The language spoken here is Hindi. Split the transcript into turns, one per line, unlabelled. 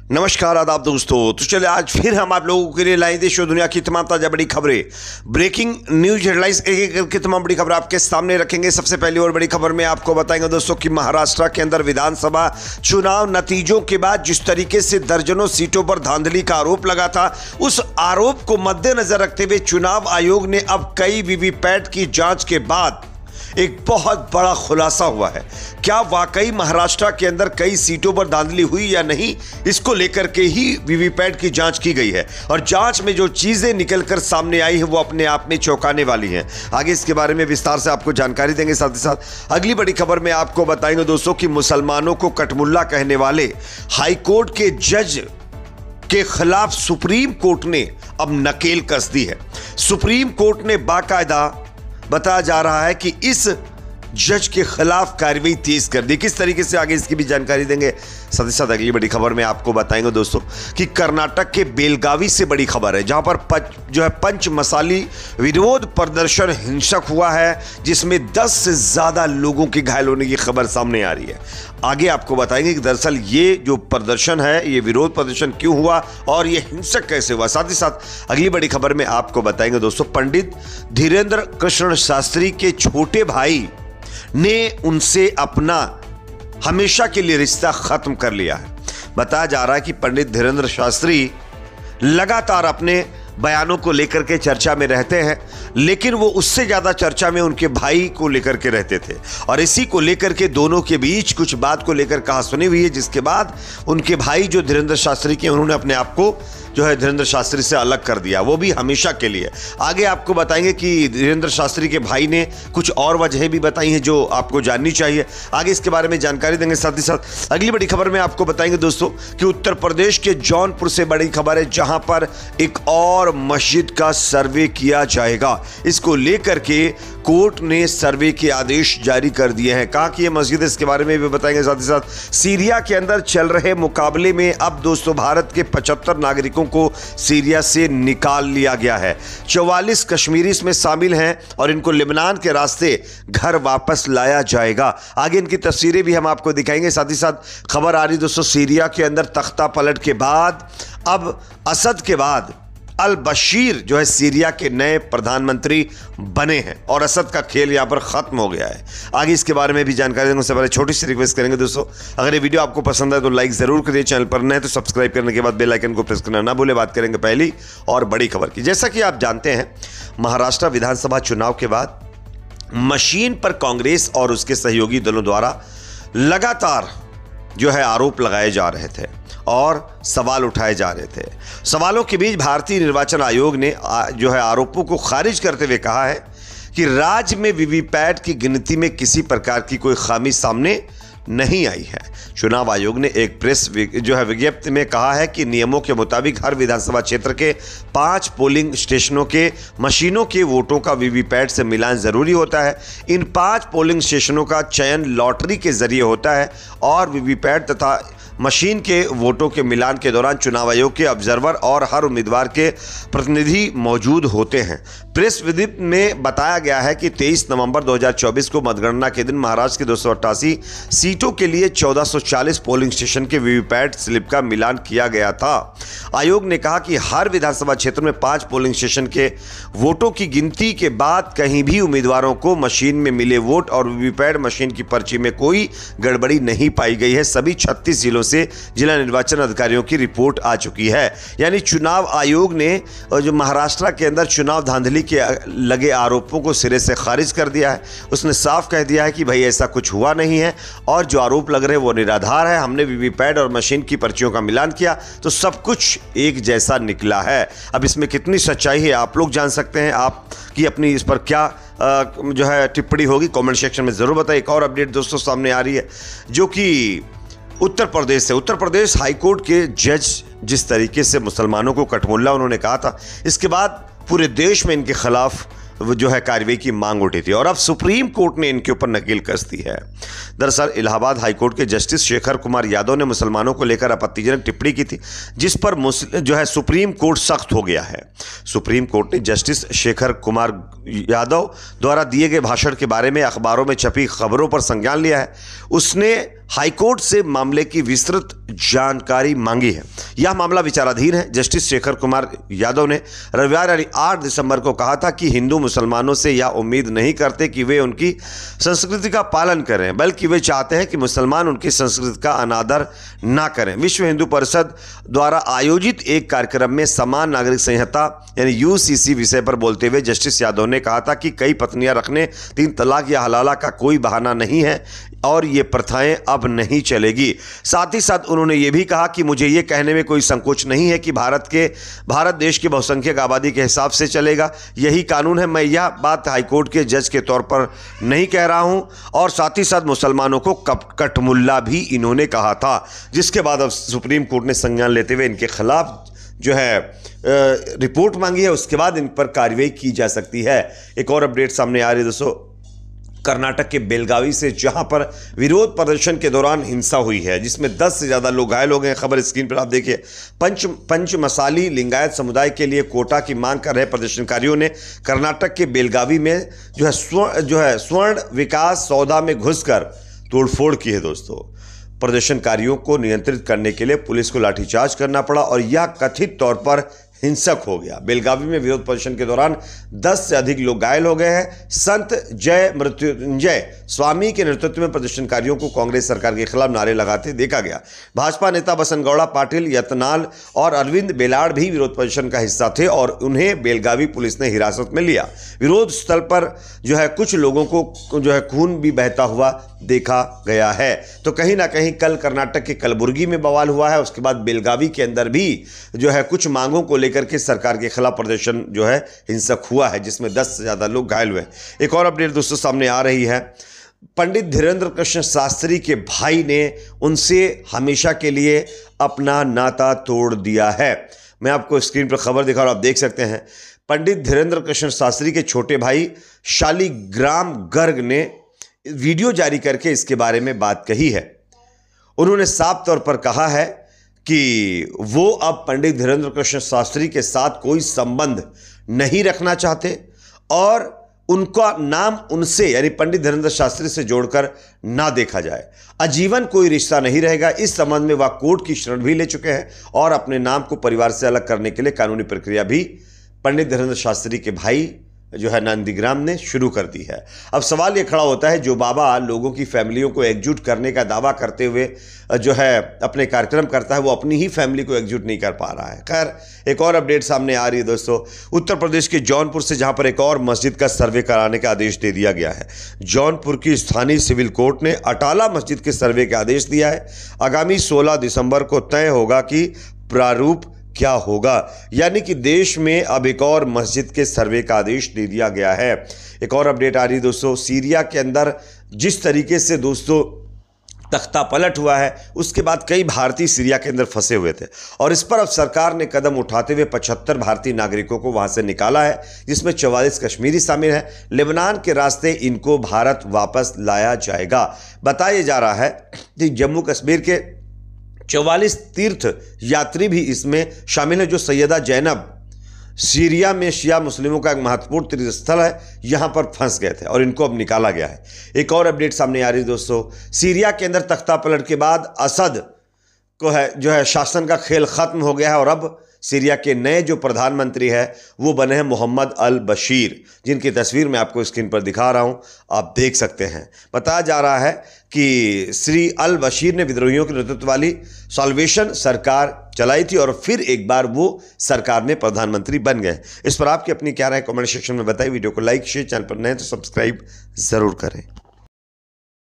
नमस्कार आदाब दोस्तों। तो चलिए आज फिर हम आप लोगों के लिए लाए देश और दुनिया की तमाम ताजा बड़ी खबरें, ब्रेकिंग न्यूज हेडलाइंस, एक एक करके तमाम बड़ी खबर आपके सामने रखेंगे। सबसे पहली और बड़ी खबर में आपको बताएंगे दोस्तों कि महाराष्ट्र के अंदर विधानसभा चुनाव नतीजों के बाद जिस तरीके से दर्जनों सीटों पर धांधली का आरोप लगा था, उस आरोप को मद्देनजर रखते हुए चुनाव आयोग ने अब कई वीवीपैट की जांच के बाद एक बहुत बड़ा खुलासा हुआ है। क्या वाकई महाराष्ट्र के अंदर कई सीटों पर धांधली हुई या नहीं, इसको लेकर के ही वीवीपैट की जांच की गई है और जांच में जो चीजें निकलकर सामने आई है वो अपने आप में चौंकाने वाली हैं। आगे इसके बारे में विस्तार से आपको जानकारी देंगे। साथ ही साथ अगली बड़ी खबर में आपको बताएंगे दोस्तों कि मुसलमानों को कटमुल्ला कहने वाले हाईकोर्ट के जज के खिलाफ सुप्रीम कोर्ट ने अब नकेल कस दी है। सुप्रीम कोर्ट ने बाकायदा बताया जा रहा है कि इस जज के खिलाफ कार्रवाई तेज कर दी। किस तरीके से, आगे इसकी भी जानकारी देंगे। साथ ही साथ अगली बड़ी खबर में आपको बताएंगे दोस्तों कि कर्नाटक के बेलगावी से बड़ी खबर है, जहां पर पंचमसाली विरोध प्रदर्शन हिंसक हुआ है, जिसमें 10 से ज्यादा लोगों के घायल होने की खबर सामने आ रही है। आगे आपको बताएंगे कि दरअसल ये जो प्रदर्शन है, ये विरोध प्रदर्शन क्यों हुआ और ये हिंसक कैसे हुआ। साथ ही साथ अगली बड़ी खबर में आपको बताएंगे दोस्तों पंडित धीरेन्द्र कृष्ण शास्त्री के छोटे भाई ने उनसे अपना हमेशा के लिए रिश्ता खत्म कर लिया है। बताया जा रहा है कि पंडित धीरेन्द्र शास्त्री लगातार अपने बयानों को लेकर के चर्चा में रहते हैं, लेकिन वो उससे ज्यादा चर्चा में उनके भाई को लेकर के रहते थे और इसी को लेकर के दोनों के बीच कुछ बात को लेकर कहा सुनी हुई है, जिसके बाद उनके भाई जो धीरेन्द्र शास्त्री के, उन्होंने अपने आप को जो है धीरेन्द्र शास्त्री से अलग कर दिया, वो भी हमेशा के लिए। आगे आपको बताएंगे कि धीरेन्द्र शास्त्री के भाई ने कुछ और वजहें भी बताई हैं जो आपको जाननी चाहिए। आगे इसके बारे में जानकारी देंगे। साथ ही साथ अगली बड़ी खबर में आपको बताएंगे दोस्तों कि उत्तर प्रदेश के जौनपुर से बड़ी खबर है, जहां पर एक और मस्जिद का सर्वे किया जाएगा। इसको लेकर के कोर्ट ने सर्वे के आदेश जारी कर दिए हैं। कहां की ये मस्जिद है, इसके बारे में भी बताएंगे। साथ ही साथ सीरिया के अंदर चल रहे मुकाबले में अब दोस्तों भारत के 75 नागरिकों को सीरिया से निकाल लिया गया है। 44 कश्मीरी इसमें शामिल हैं और इनको लेबनान के रास्ते घर वापस लाया जाएगा। आगे इनकी तस्वीरें भी हम आपको दिखाएंगे। साथ ही साथ खबर आ रही दोस्तों सीरिया के अंदर तख्ता पलट के बाद अब असद के बाद अल बशीर जो है सीरिया के नए प्रधानमंत्री बने हैं और असद का खेल यहां पर खत्म हो गया है। आगे इसके बारे में भी जानकारी देंगे। उससे पहले छोटी सी रिक्वेस्ट करेंगे दोस्तों, अगर ये वीडियो आपको पसंद है तो लाइक जरूर करिए, चैनल पर नए तो सब्सक्राइब करने के बाद बेल आइकन को प्रेस करना ना भूले। बात करेंगे पहली और बड़ी खबर की। जैसा कि आप जानते हैं, महाराष्ट्र विधानसभा चुनाव के बाद मशीन पर कांग्रेस और उसके सहयोगी दलों द्वारा लगातार जो है आरोप लगाए जा रहे थे और सवाल उठाए जा रहे थे। सवालों के बीच भारतीय निर्वाचन आयोग ने जो है आरोपों को खारिज करते हुए कहा है कि राज्य में वीवीपैट की गिनती में किसी प्रकार की कोई खामी सामने नहीं आई है। चुनाव आयोग ने एक प्रेस जो है विज्ञप्ति में कहा है कि नियमों के मुताबिक हर विधानसभा क्षेत्र के 5 पोलिंग स्टेशनों के मशीनों के वोटों का वीवीपैट से मिलान जरूरी होता है। इन 5 पोलिंग स्टेशनों का चयन लॉटरी के जरिए होता है और वीवीपैट तथा मशीन के वोटों के मिलान के दौरान चुनाव आयोग के ऑब्जर्वर और हर उम्मीदवार के प्रतिनिधि मौजूद होते हैं। प्रेस विज्ञप्ति में बताया गया है कि 23 नवंबर 2024 को मतगणना के दिन महाराष्ट्र के 288 सीटों के लिए 1440 पोलिंग स्टेशन के वीवीपैट स्लिप का मिलान किया गया था। आयोग ने कहा कि हर विधानसभा क्षेत्र में 5 पोलिंग स्टेशन के वोटों की गिनती के बाद कहीं भी उम्मीदवारों को मशीन में मिले वोट और वीवीपैट मशीन की पर्ची में कोई गड़बड़ी नहीं पाई गई है। सभी 36 जिलों से जिला निर्वाचन अधिकारियों की रिपोर्ट आ चुकी है। यानी चुनाव आयोग ने जो महाराष्ट्र के अंदर चुनाव धांधली के लगे आरोपों को सिरे से खारिज कर दिया है। उसने साफ कह दिया है कि भाई ऐसा कुछ हुआ नहीं है और जो आरोप लग रहे हैं वो निराधार है। हमने वीवीपैट और मशीन की पर्चियों का मिलान किया तो सब कुछ एक जैसा निकला है। अब इसमें कितनी सच्चाई है आप लोग जान सकते हैं। आपकी अपनी इस पर क्या जो है टिप्पणी होगी कमेंट सेक्शन में जरूर बताइए। एक और अपडेट दोस्तों सामने आ रही है जो कि उत्तर प्रदेश से। उत्तर प्रदेश हाईकोर्ट के जज जिस तरीके से मुसलमानों को कटमुल्ला उन्होंने कहा था, इसके बाद पूरे देश में इनके खिलाफ जो है कार्रवाई की मांग उठी थी और अब सुप्रीम कोर्ट ने इनके ऊपर नकेल कस दी है। दरअसल इलाहाबाद हाईकोर्ट के जस्टिस शेखर कुमार यादव ने मुसलमानों को लेकर आपत्तिजनक टिप्पणी की थी, जिस पर जो है सुप्रीम कोर्ट सख्त हो गया है। सुप्रीम कोर्ट ने जस्टिस शेखर कुमार यादव द्वारा दिए गए भाषण के बारे में अखबारों में छपी खबरों पर संज्ञान लिया है। उसने हाईकोर्ट से मामले की विस्तृत जानकारी मांगी है। यह मामला विचाराधीन है। जस्टिस शेखर कुमार यादव ने रविवार यानी 8 दिसंबर को कहा था कि हिंदू मुसलमानों से यह उम्मीद नहीं करते कि वे उनकी संस्कृति का पालन करें, बल्कि वे चाहते हैं कि मुसलमान उनकी संस्कृति का अनादर ना करें। विश्व हिंदू परिषद द्वारा आयोजित एक कार्यक्रम में समान नागरिक संहिता यानी यूसीसी विषय पर बोलते हुए जस्टिस यादव ने कहा था कि कई पत्नियां रखने, 3 तलाक या हलाला का कोई बहाना नहीं है और ये प्रथाएं अब नहीं चलेगी। साथ ही साथ उन्होंने ये भी कहा कि मुझे ये कहने में कोई संकोच नहीं है कि भारत देश की बहुसंख्यक आबादी के हिसाब से चलेगा, यही कानून है। मैं यह बात हाईकोर्ट के जज के तौर पर नहीं कह रहा हूं। और साथ ही साथ मुसलमानों को कटमुल्ला भी इन्होंने कहा था, जिसके बाद अब सुप्रीम कोर्ट ने संज्ञान लेते हुए इनके खिलाफ जो है रिपोर्ट मांगी है, उसके बाद इन पर कार्रवाई की जा सकती है। एक और अपडेट सामने आ रही है दोस्तों, कर्नाटक के बेलगावी से, जहां पर विरोध प्रदर्शन के दौरान हिंसा हुई है, जिसमें 10 से ज़्यादा लोग घायल हो गए। खबर स्क्रीन पर आप देखिए। पंचमसाली लिंगायत समुदाय के लिए कोटा की मांग कर रहे प्रदर्शनकारियों ने कर्नाटक के बेलगावी में जो है स्वर्ण विकास सौदा में घुसकर तोड़फोड़ की है दोस्तों। प्रदर्शनकारियों को नियंत्रित करने के लिए पुलिस को लाठीचार्ज करना पड़ा और यह कथित तौर पर हिंसक हो गया। बेलगावी में विरोध प्रदर्शन के दौरान 10 से अधिक लोग घायल हो गए हैं। संत जय मृत्युंजय स्वामी के नेतृत्व में प्रदर्शनकारियों को कांग्रेस सरकार के खिलाफ नारे लगाते देखा गया। भाजपा नेता बसनगौड़ा पाटिल, यतनाल और अरविंद बेलाड़ भी विरोध प्रदर्शन का हिस्सा थे और उन्हें बेलगावी पुलिस ने हिरासत में लिया। विरोध स्थल पर जो है कुछ लोगों को जो है खून भी बहता हुआ देखा गया है। तो कहीं ना कहीं कल कर्नाटक के कलबुर्गी में बवाल हुआ है, उसके बाद बेलगावी के अंदर भी जो है कुछ मांगों को लेकर के सरकार के खिलाफ प्रदर्शन जो है हिंसक हुआ है, जिसमें 10 से ज़्यादा लोग घायल हुए। एक और अपडेट दोस्तों सामने आ रही है। पंडित धीरेन्द्र कृष्ण शास्त्री के भाई ने उनसे हमेशा के लिए अपना नाता तोड़ दिया है। मैं आपको स्क्रीन पर खबर दिखा रहा हूं, आप देख सकते हैं। पंडित धीरेन्द्र कृष्ण शास्त्री के छोटे भाई शालिग्राम गर्ग ने वीडियो जारी करके इसके बारे में बात कही है। उन्होंने साफ तौर पर कहा है कि वो अब पंडित धीरेन्द्र कृष्ण शास्त्री के साथ कोई संबंध नहीं रखना चाहते और उनका नाम उनसे यानी पंडित धीरेन्द्र शास्त्री से जोड़कर ना देखा जाए। आजीवन कोई रिश्ता नहीं रहेगा। इस संबंध में वह कोर्ट की शरण भी ले चुके हैं और अपने नाम को परिवार से अलग करने के लिए कानूनी प्रक्रिया भी पंडित धीरेन्द्र शास्त्री के भाई जो है नंदीग्राम ने शुरू कर दी है। अब सवाल ये खड़ा होता है, जो बाबा लोगों की फैमिलियों को एकजुट करने का दावा करते हुए जो है अपने कार्यक्रम करता है, वो अपनी ही फैमिली को एकजुट नहीं कर पा रहा है। खैर, एक और अपडेट सामने आ रही है दोस्तों। उत्तर प्रदेश के जौनपुर से, जहां पर एक और मस्जिद का सर्वे कराने का आदेश दे दिया गया है। जौनपुर की स्थानीय सिविल कोर्ट ने अटाला मस्जिद के सर्वे का आदेश दिया है। आगामी 16 दिसंबर को तय होगा कि प्रारूप क्या होगा, यानी कि देश में अब एक और मस्जिद के सर्वे का आदेश दे दिया गया है। एक और अपडेट आ रही है दोस्तों। सीरिया के अंदर जिस तरीके से दोस्तों तख्ता पलट हुआ है, उसके बाद कई भारतीय सीरिया के अंदर फंसे हुए थे और इस पर अब सरकार ने कदम उठाते हुए 75 भारतीय नागरिकों को वहां से निकाला है, जिसमें 44 कश्मीरी शामिल है। लेबनान के रास्ते इनको भारत वापस लाया जाएगा। बताया जा रहा है कि जम्मू कश्मीर के 44 तीर्थ यात्री भी इसमें शामिल है, जो सैयदा जैनब सीरिया में शिया मुस्लिमों का एक महत्वपूर्ण तीर्थ स्थल है, यहां पर फंस गए थे और इनको अब निकाला गया है। एक और अपडेट सामने आ रही है दोस्तों। सीरिया के अंदर तख्ता पलट के बाद असद को जो है शासन का खेल खत्म हो गया है और अब सीरिया के नए जो प्रधानमंत्री है वो बने हैं मोहम्मद अल बशीर, जिनकी तस्वीर मैं आपको स्क्रीन पर दिखा रहा हूं, आप देख सकते हैं। बताया जा रहा है कि श्री अल बशीर ने विद्रोहियों के नेतृत्व वाली साल्वेशन सरकार चलाई थी और फिर एक बार वो सरकार में प्रधानमंत्री बन गए। इस पर आपकी अपनी क्या राय कमेंट सेक्शन में बताइए। वीडियो को लाइक शेयर, चैनल पर नए तो सब्सक्राइब जरूर करें।